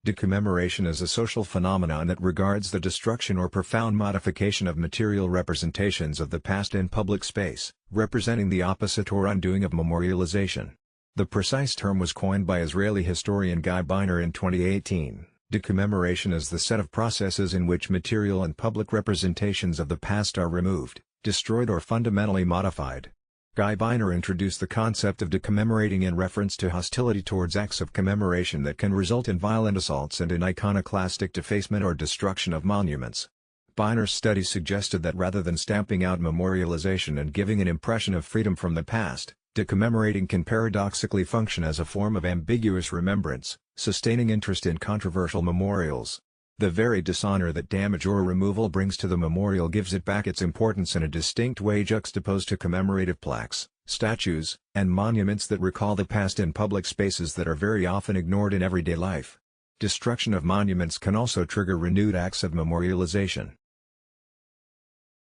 De-commemoration is a social phenomenon that regards the destruction or profound modification of material representations of the past in public space, representing the opposite or undoing of memorialization. The precise term was coined by Israeli historian Guy Beiner in 2018. De-commemoration is the set of processes in which material and public representations of the past are removed, destroyed or fundamentally modified. Guy Beiner introduced the concept of de-commemorating in reference to hostility towards acts of commemoration that can result in violent assaults and in iconoclastic defacement or destruction of monuments. Beiner's study suggested that rather than stamping out memorialization and giving an impression of freedom from the past, de-commemorating can paradoxically function as a form of ambiguous remembrance, sustaining interest in controversial memorials. The very dishonor that damage or removal brings to the memorial gives it back its importance in a distinct way juxtaposed to commemorative plaques, statues, and monuments that recall the past in public spaces that are very often ignored in everyday life. Destruction of monuments can also trigger renewed acts of memorialization.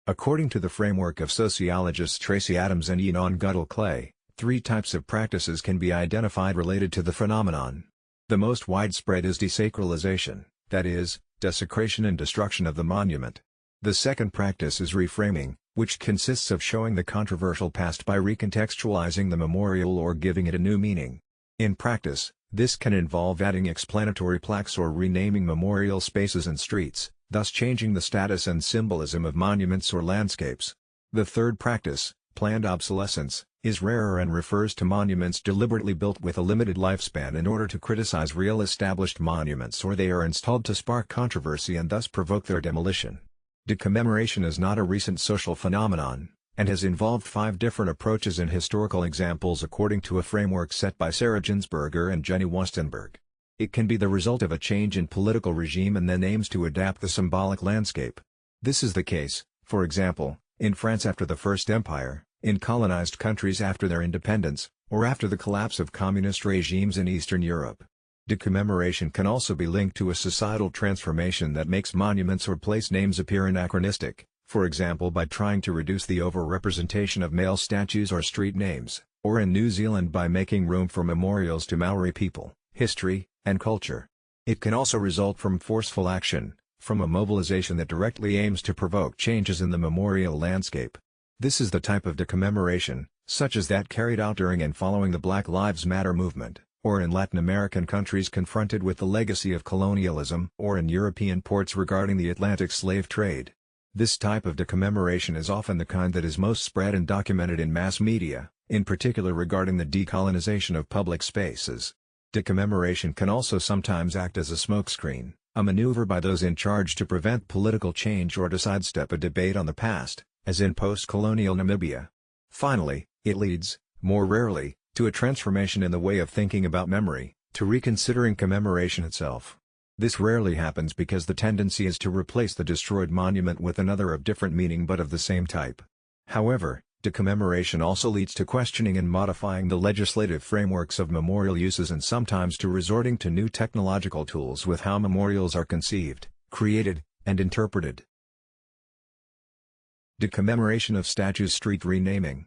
According to the framework of sociologists Tracy Adams and Ynon Goodall-Clay, three types of practices can be identified related to the phenomenon. The most widespread is desacralization, that is, desecration and destruction of the monument. The second practice is reframing, which consists of showing the controversial past by recontextualizing the memorial or giving it a new meaning. In practice, this can involve adding explanatory plaques or renaming memorial spaces and streets, thus changing the status and symbolism of monuments or landscapes. The third practice, planned obsolescence, is rarer and refers to monuments deliberately built with a limited lifespan in order to criticize real established monuments, or they are installed to spark controversy and thus provoke their demolition. De-commemoration is not a recent social phenomenon, and has involved 5 different approaches and historical examples according to a framework set by Sarah Ginsberger and Jenny Wustenberg. It can be the result of a change in political regime and then aims to adapt the symbolic landscape. This is the case, for example, in France after the First Empire, in colonized countries after their independence, or after the collapse of communist regimes in Eastern Europe. De-commemoration can also be linked to a societal transformation that makes monuments or place names appear anachronistic, for example by trying to reduce the over-representation of male statues or street names, or in New Zealand by making room for memorials to Maori people, history, and culture. It can also result from forceful action, from a mobilization that directly aims to provoke changes in the memorial landscape. This is the type of de-commemoration, such as that carried out during and following the Black Lives Matter movement, or in Latin American countries confronted with the legacy of colonialism, or in European ports regarding the Atlantic slave trade. This type of de-commemoration is often the kind that is most spread and documented in mass media, in particular regarding the decolonization of public spaces. De-commemoration can also sometimes act as a smokescreen, a maneuver by those in charge to prevent political change or to sidestep a debate on the past, as in post-colonial Namibia. Finally, it leads, more rarely, to a transformation in the way of thinking about memory, to reconsidering commemoration itself. This rarely happens because the tendency is to replace the destroyed monument with another of different meaning but of the same type. However, de-commemoration also leads to questioning and modifying the legislative frameworks of memorial uses and sometimes to resorting to new technological tools with how memorials are conceived, created, and interpreted. De-commemoration of statues. Street renaming.